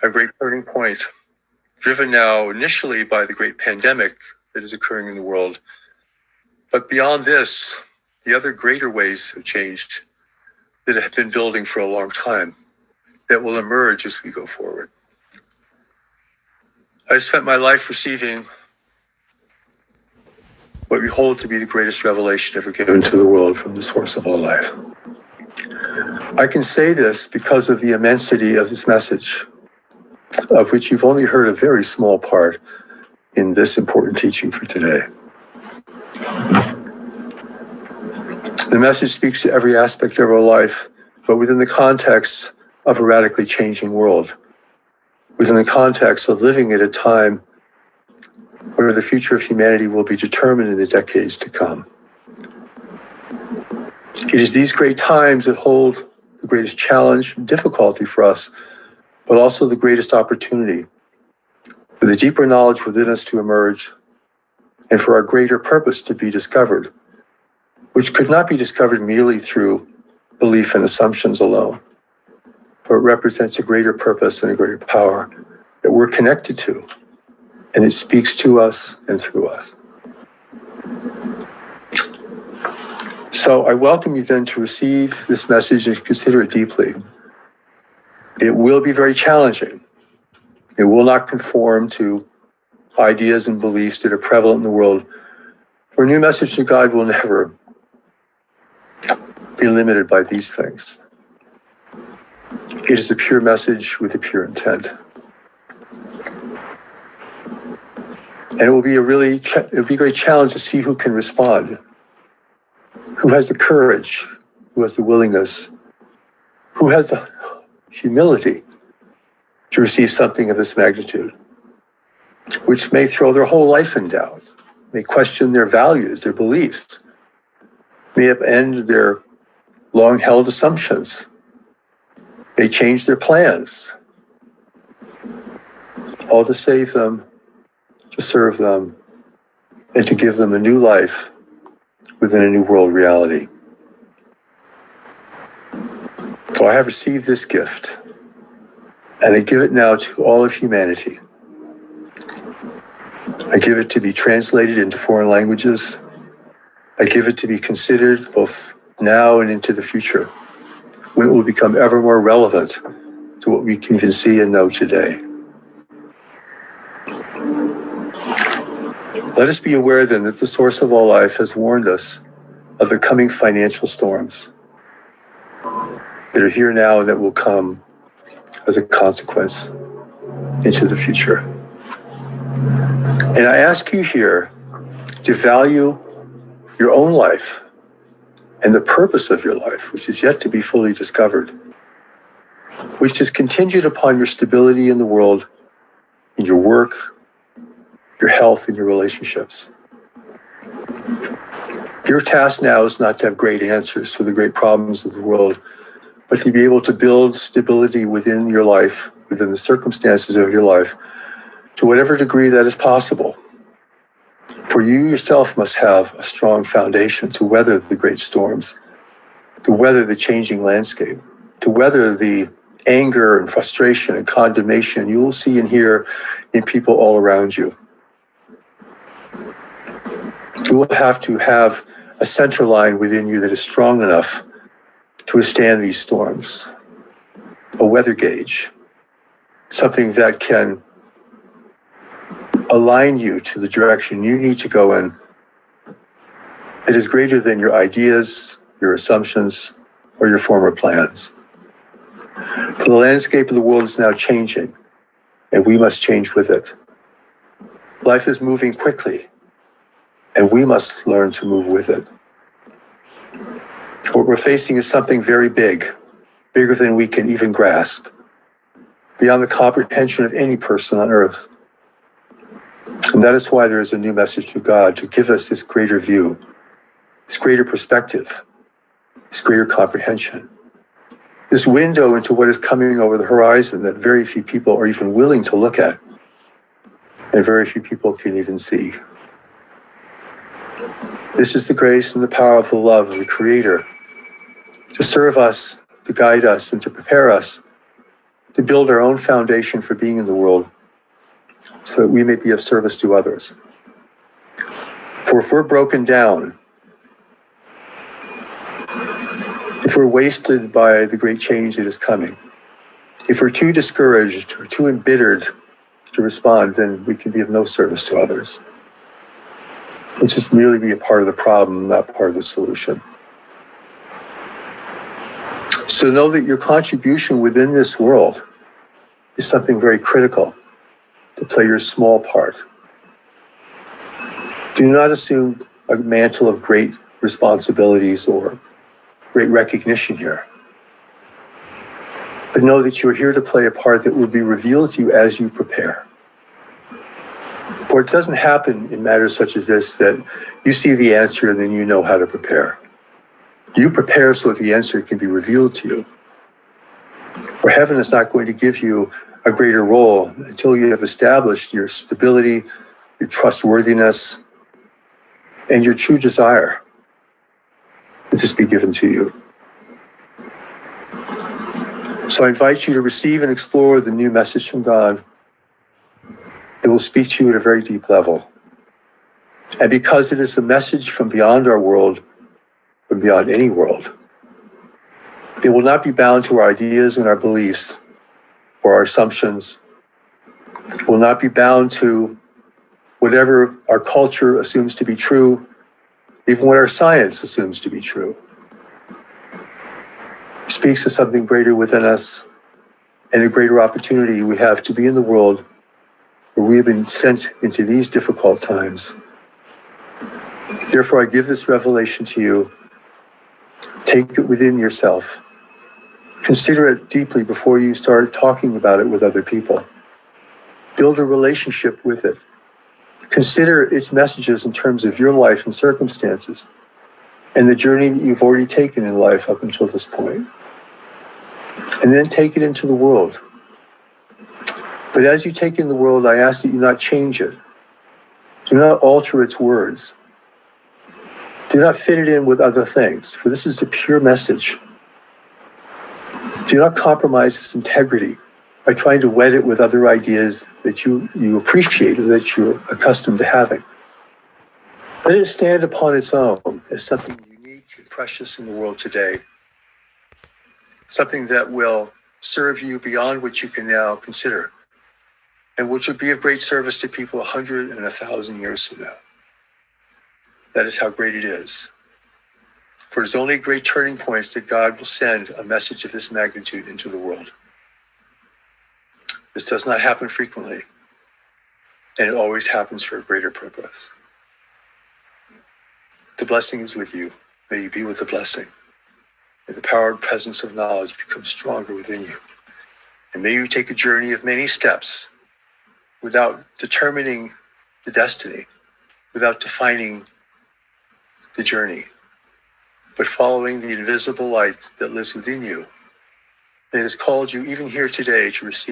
a great turning point, driven now initially by the great pandemic that is occurring in the world. But beyond this, the other greater ways of change that have been building for a long time that will emerge as we go forward. I spent my life receiving what we hold to be the greatest revelation ever given to the world from the source of all life. I can say this because of the immensity of this message, of which you've only heard a very small part in this important teaching for today. The message speaks to every aspect of our life, but within the context of a radically changing world, within the context of living at a time where the future of humanity will be determined in the decades to come. It is these great times that hold the greatest challenge and difficulty for us, but also the greatest opportunity for the deeper knowledge within us to emerge and for our greater purpose to be discovered, which could not be discovered merely through belief and assumptions alone, but represents a greater purpose and a greater power that we're connected to, and it speaks to us and through us. So I welcome you then to receive this message and consider it deeply. It will be very challenging. It will not conform to ideas and beliefs that are prevalent in the world. For a new message to God will never be limited by these things. It is the pure message with a pure intent. And it will be a great challenge to see who can respond, who has the courage, who has the willingness, who has the humility to receive something of this magnitude, which may throw their whole life in doubt, may question their values, their beliefs, may upend their long-held assumptions, may change their plans, all to save them, to serve them, and to give them a new life within a new world reality. So I have received this gift, and I give it now to all of humanity. I give it to be translated into foreign languages. I give it to be considered both now and into the future, when it will become ever more relevant to what we can even see and know today. Let us be aware then that the source of all life has warned us of the coming financial storms that are here now and that will come as a consequence into the future. And I ask you here to value your own life and the purpose of your life, which is yet to be fully discovered, which is contingent upon your stability in the world, in your work, your health, and your relationships. Your task now is not to have great answers for the great problems of the world, but to be able to build stability within your life, within the circumstances of your life, to whatever degree that is possible. For you yourself must have a strong foundation to weather the great storms, to weather the changing landscape, to weather the anger and frustration and condemnation you will see and hear in people all around you. You will have to have a center line within you that is strong enough to withstand these storms, a weather gauge, something that can align you to the direction you need to go in that is greater than your ideas, your assumptions, or your former plans. For the landscape of the world is now changing, and we must change with it. Life is moving quickly, and we must learn to move with it. What we're facing is something very big, bigger than we can even grasp, beyond the comprehension of any person on earth. And that is why there is a new message to God to give us this greater view, this greater perspective, this greater comprehension, this window into what is coming over the horizon that very few people are even willing to look at, and very few people can even see. This is the grace and the power of the love of the Creator to serve us, to guide us, and to prepare us to build our own foundation for being in the world so that we may be of service to others. For if we're broken down, if we're wasted by the great change that is coming, if we're too discouraged or too embittered to respond, then we can be of no service to others. We'll just merely be a part of the problem, not part of the solution. So know that your contribution within this world is something very critical, to play your small part. Do not assume a mantle of great responsibilities or great recognition here. But know that you're here to play a part that will be revealed to you as you prepare. For it doesn't happen in matters such as this that you see the answer and then you know how to prepare. You prepare so that the answer can be revealed to you. For heaven is not going to give you a greater role until you have established your stability, your trustworthiness, and your true desire that this be given to you. So I invite you to receive and explore the new message from God. It will speak to you at a very deep level. And because it is a message from beyond our world, from beyond any world, it will not be bound to our ideas and our beliefs or our assumptions. It will not be bound to whatever our culture assumes to be true, even what our science assumes to be true. It speaks of something greater within us and a greater opportunity we have to be in the world where we have been sent into these difficult times. Therefore, I give this revelation to you. Take it within yourself. Consider it deeply before you start talking about it with other people. Build a relationship with it. Consider its messages in terms of your life and circumstances and the journey that you've already taken in life up until this point. And then take it into the world. But as you take in the world, I ask that you not change it. Do not alter its words. Do not fit it in with other things, for this is the pure message. Do not compromise its integrity by trying to wed it with other ideas that you appreciate or that you're accustomed to having. Let it stand upon its own as something unique and precious in the world today, something that will serve you beyond what you can now consider, and which will be of great service to people 100 and 1,000 years from now. That is how great it is. For it is only great turning points that God will send a message of this magnitude into the world. This does not happen frequently, and it always happens for a greater purpose. The blessing is with you. May you be with the blessing. May the power and presence of knowledge become stronger within you. And may you take a journey of many steps without determining the destiny, without defining the journey, but following the invisible light that lives within you, that has called you even here today to receive